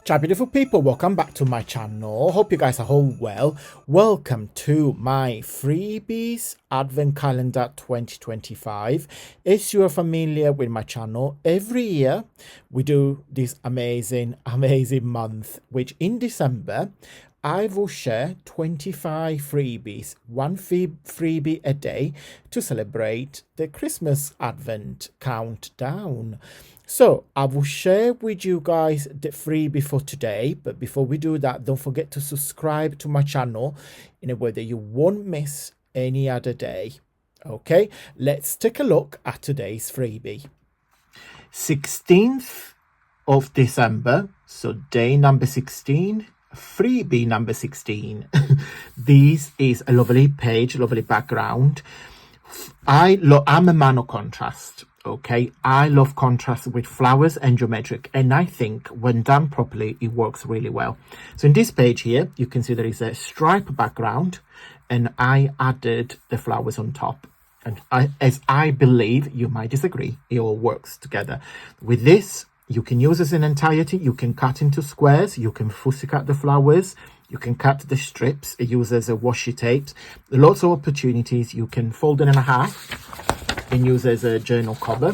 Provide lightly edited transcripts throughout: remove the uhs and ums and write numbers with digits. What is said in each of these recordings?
Ciao beautiful people, welcome back to my channel. Hope you guys are all well. Welcome to my freebies advent calendar 2025. If you are familiar with my channel, every year we do this amazing month, which in December I will share 25 freebies, one freebie a day to celebrate the Christmas Advent countdown. So I will share with you guys the freebie for today. But before we do that, don't forget to subscribe to my channel in a way that you won't miss any other day. Okay, let's take a look at today's freebie. 16th of December, so day number 16. Freebie number 16. This is a lovely page, lovely background. I'm a man of contrast. Okay, I love contrast with flowers and geometric, and I think when done properly it works really well. So in this page here you can see there is a stripe background and I added the flowers on top, and as I believe, you might disagree, it all works together. With this you can use as an entirety, you can cut into squares, you can fussy cut the flowers, you can cut the strips, use as a washi tape, lots of opportunities. You can fold it in half and use as a journal cover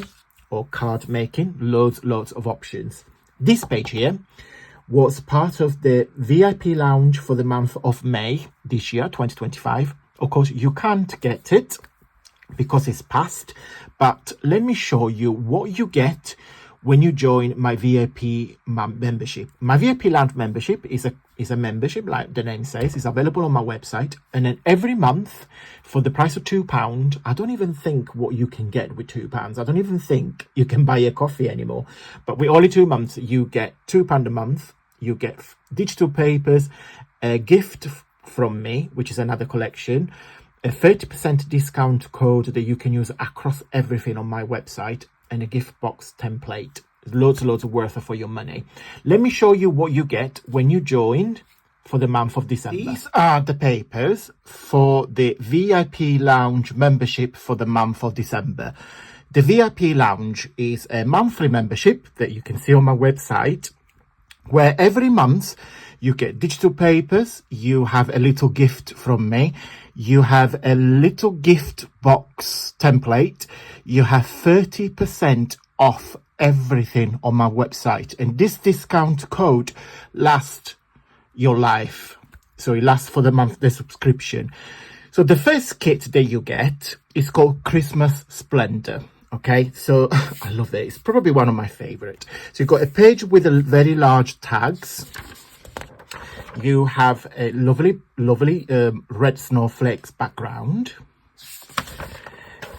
or card making, loads of options. This page here was part of the VIP lounge for the month of May this year, 2025. Of course, you can't get it because it's past, but let me show you what you get when you join my VIP membership. My VIP lounge membership is a membership, like the name says. It's available on my website, and then every month for the price of £2, I don't even think what you can get with £2. I don't even think you can buy a coffee anymore. But with only 2 months, you get £2 a month. You get digital papers, a gift from me, which is another collection, a 30% discount code that you can use across everything on my website, and a gift box template. Loads of worth for your money. Let me show you what you get when you joined for the month of December. These are the papers for the VIP Lounge membership for the month of December. The VIP Lounge is a monthly membership that you can see on my website, where every month you get digital papers, you have a little gift from me, you have a little gift box template, you have 30% off everything on my website, and this discount code lasts your life. So it lasts for the month, the subscription. So the first kit that you get is called Christmas Splendor. Okay, so I love it. It's probably one of my favorite. So you've got a page with a very large tags. You have a lovely red snowflakes background.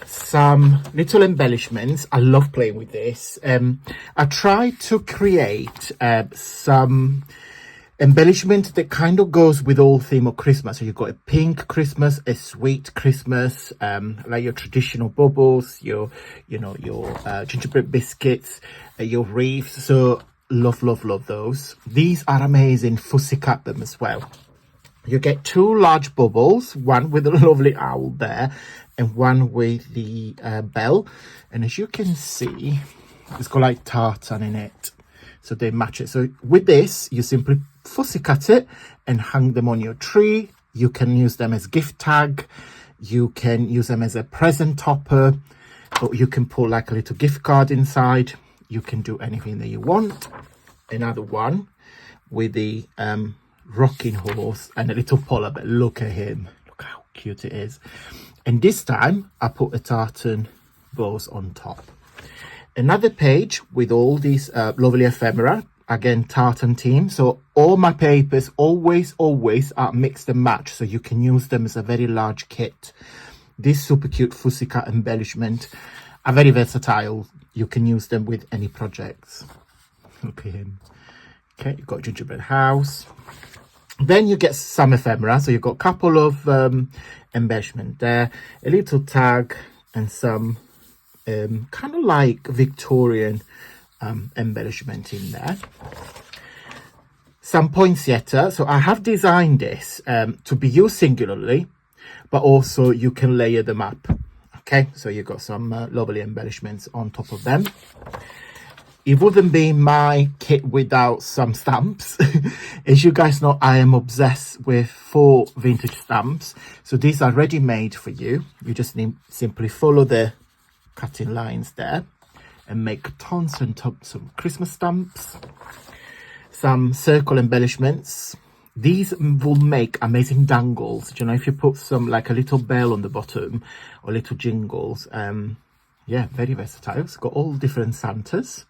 Some little embellishments. I love playing with this. I tried to create some embellishment that kind of goes with all theme of Christmas. So you've got a pink Christmas, a sweet Christmas, like your traditional bubbles, your gingerbread biscuits, your wreaths. So love those. These are amazing. Fussy cut them as well. You get 2 large bubbles, one with a lovely owl there and one with the bell, and as you can see, it's got like tartan in it, so they match it. So with this you simply fussy cut it and hang them on your tree. You can use them as gift tag, you can use them as a present topper, or you can put like a little gift card inside. You can do anything that you want. Another one with the rocking horse and a little polar bear. Look at him, look how cute it is. And this time I put a tartan bows on top. Another page with all these lovely ephemera, again tartan theme. So all my papers always are mixed and matched, so you can use them as a very large kit. This super cute fussy cut embellishment are very versatile. You can use them with any projects. Look at him. Okay, you've got gingerbread house. Then you get some ephemera. So you've got a couple of embellishment there, a little tag, and some kind of like Victorian embellishment in there. Some poinsettia. So I have designed this to be used singularly, but also you can layer them up. Okay, so you've got some lovely embellishments on top of them. it wouldn't be my kit without some stamps. As you guys know, I am obsessed with 4 vintage stamps. So these are ready made for you. You just need simply follow the cutting lines there and make tons and tons of Christmas stamps, some circle embellishments. These will make amazing dangles. Do you know, if you put some like a little bell on the bottom or little jingles, yeah, very versatile. It's got all different Santas.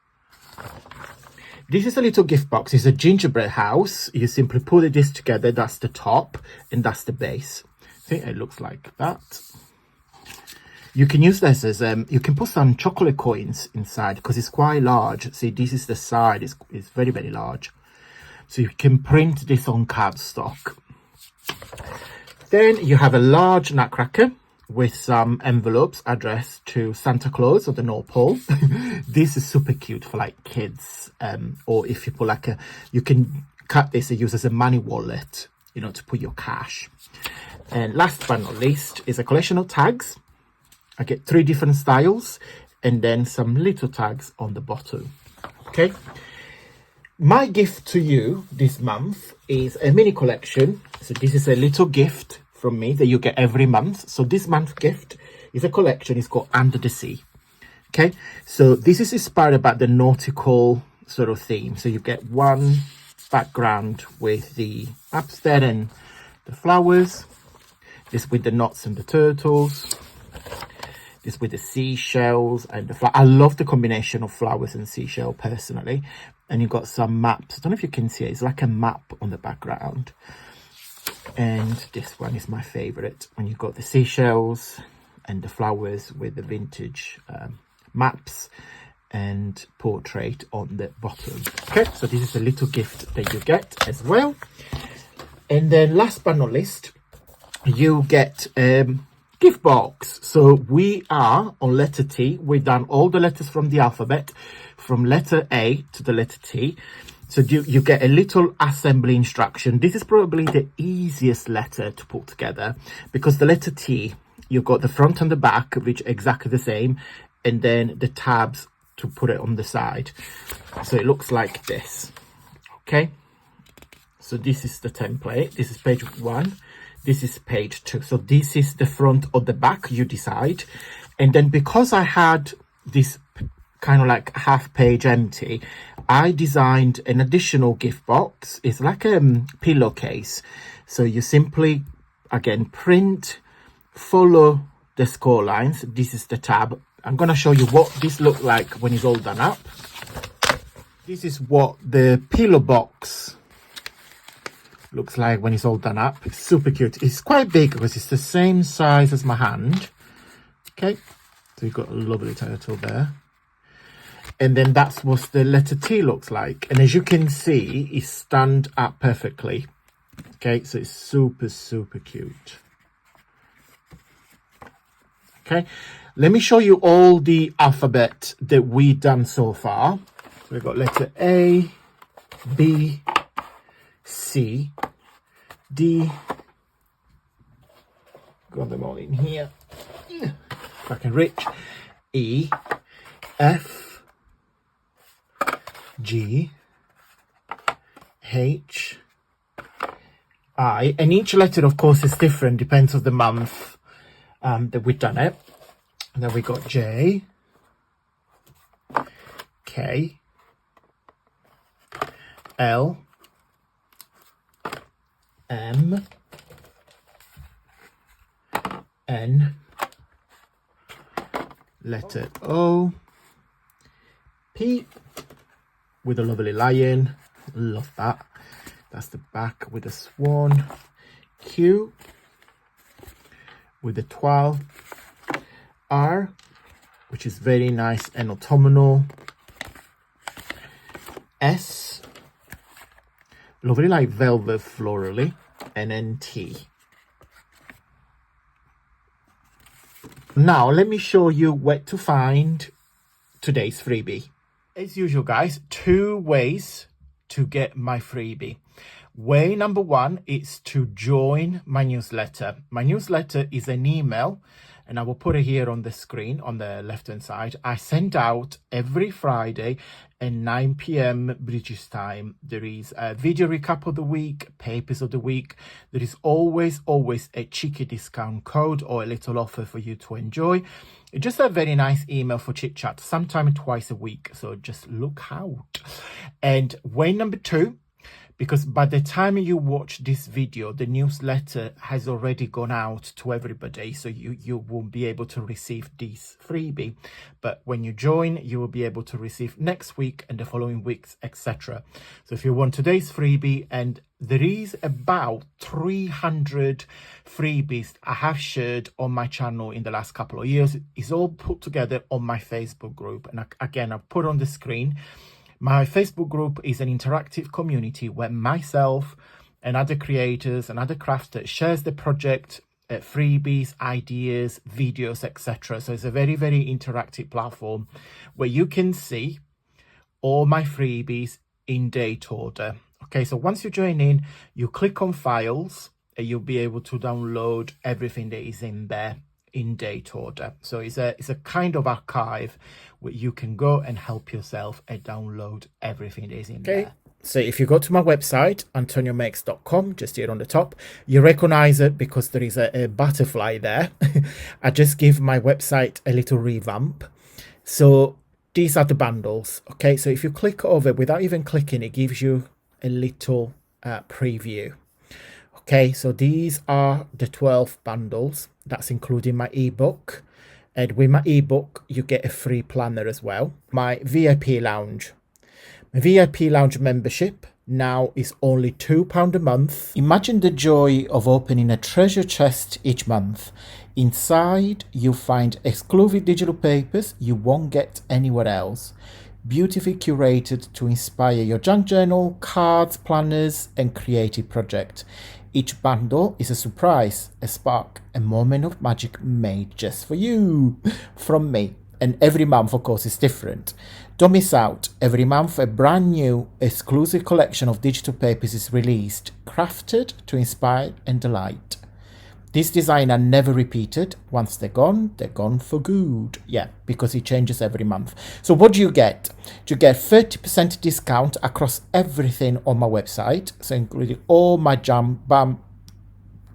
This is a little gift box. It's a gingerbread house. You simply put this together. That's the top and that's the base. See, it looks like that. You can use this as you can put some chocolate coins inside because it's quite large. See, this is the side. It's very, very large. So you can print this on cardstock. Then you have a large nutcracker with some envelopes addressed to Santa Claus or the North Pole. This is super cute for like kids, or if you put like you can cut this and use as a money wallet, you know, to put your cash. And last but not least is a collection of tags. I get 3 different styles and then some little tags on the bottom. Okay. My gift to you this month is a mini collection. So this is a little gift from me that you get every month. So this month's gift is a collection. It's called Under the Sea. Okay, so this is inspired about the nautical sort of theme. So you get one background with the apps there and the flowers, this with the knots and the turtles, this with the seashells and the I love the combination of flowers and seashell personally. And you've got some maps. I don't know if you can see it. It's like a map on the background. And this one is my favorite, when you've got the seashells and the flowers with the vintage maps and portrait on the bottom. Okay, so this is a little gift that you get as well. And then last but not least, you get gift box. So we are on letter T. We've done all the letters from the alphabet, from letter A to the letter T. So you get a little assembly instruction. This is probably the easiest letter to put together because the letter T, you've got the front and the back, which are exactly the same, and then the tabs to put it on the side. So it looks like this. Okay. So this is the template. This is page 1. This is page 2. So this is the front or the back, you decide. And then because I had this kind of like half page empty, I designed an additional gift box. It's like a pillowcase. So you simply, again, print, follow the score lines. This is the tab. I'm going to show you what this looks like when it's all done up. This is what the pillow box looks like when it's all done up. It's super cute. It's quite big because it's the same size as my hand. Okay, so you've got a lovely turtle there. And then that's what the letter T looks like. And as you can see, it stands up perfectly. Okay, so it's super, super cute. Okay, let me show you all the alphabet that we've done so far. So we've got letter A, B, C, D. Got them all in here. If I can reach. E, F, G, H, I. And each letter, of course, is different, depends on the month that we've done it. And then we got J, K, L, M, N, letter O, P, with a lovely lion, love that. That's the back with a swan. Q, with the 12. R, which is very nice and autumnal. S, lovely like velvet florally. And then T. Now let me show you where to find today's freebie. As usual, guys, 2 ways to get my freebie. Way number 1 is to join my newsletter. My newsletter is an email and I will put it here on the screen on the left hand side. I send out every Friday at 9 p.m. British time. There is a video recap of the week, papers of the week. There is always a cheeky discount code or a little offer for you to enjoy. Just a very nice email for chit chat, sometime twice a week, so just look out. And way number 2, because by the time you watch this video, the newsletter has already gone out to everybody, so you won't be able to receive this freebie. But when you join, you will be able to receive next week and the following weeks, etc. So if you want today's freebie, and there is about 300 freebies I have shared on my channel in the last couple of years. It's all put together on my Facebook group, and again, I've put on the screen. My Facebook group is an interactive community where myself and other creators and other crafters shares the project, freebies, ideas, videos, etc. So it's a very interactive platform where you can see all my freebies in date order. Okay, so once you join in, you click on files and you'll be able to download everything that is in there in date order. So it's a kind of archive where you can go and help yourself and download everything that is in there. So if you go to my website, AntonioMakes.com, just here on the top, you recognize it because there is a butterfly there. I just give my website a little revamp. So these are the bundles. Okay, so if you click over without even clicking, it gives you a little preview. Okay, so these are the 12 bundles. That's including my ebook. And with my ebook, you get a free planner as well. My VIP lounge. My VIP lounge membership now is only £2 a month. Imagine the joy of opening a treasure chest each month. Inside, you'll find exclusive digital papers you won't get anywhere else. Beautifully curated to inspire your junk journal, cards, planners, and creative project. Each bundle is a surprise, a spark, a moment of magic made just for you from me. And every month, of course, is different. Don't miss out. Every month, a brand new exclusive collection of digital papers is released, crafted to inspire and delight. These designs are never repeated. Once they're gone for good. Yeah, because it changes every month. So what do? You get 30% discount across everything on my website. So including all my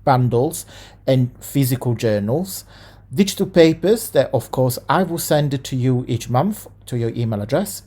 bundles and physical journals. Digital papers that, of course, I will send it to you each month to your email address.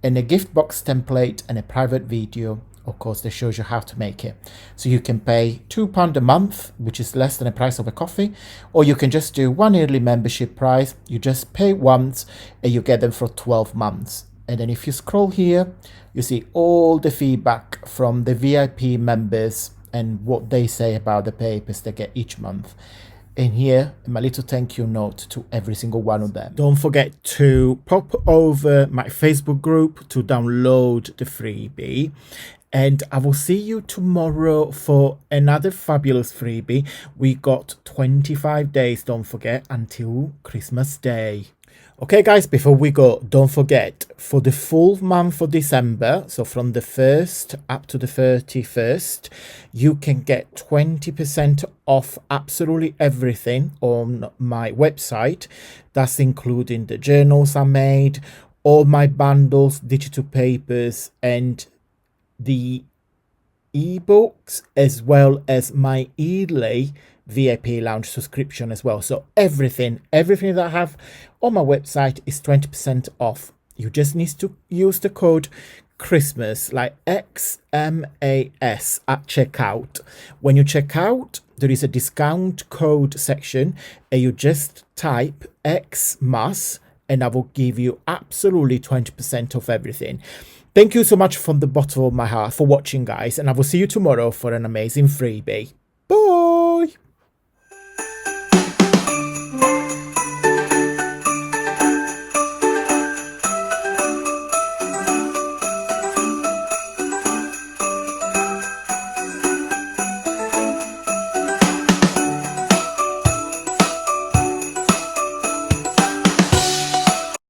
And a gift box template and a private video, of course, that shows you how to make it. So you can pay £2 a month, which is less than the price of a coffee, or you can just do one yearly membership price. You just pay once and you get them for 12 months. And then if you scroll here, you see all the feedback from the VIP members and what they say about the papers they get each month. And here, my little thank you note to every single one of them. Don't forget to pop over my Facebook group to download the freebie. And I will see you tomorrow for another fabulous freebie. We got 25 days, don't forget, until Christmas Day. Okay, guys, before we go, don't forget, for the full month of December, so from the 1st up to the 31st, you can get 20% off absolutely everything on my website. That's including the journals I made, all my bundles, digital papers, and the ebooks, as well as my Ely VIP lounge subscription as well. So everything that I have on my website is 20% off. You just need to use the code Christmas, like XMAS at checkout. When you check out, there is a discount code section and you just type XMAS and I will give you absolutely 20% off everything. Thank you so much from the bottom of my heart for watching, guys, and I will see you tomorrow for an amazing freebie.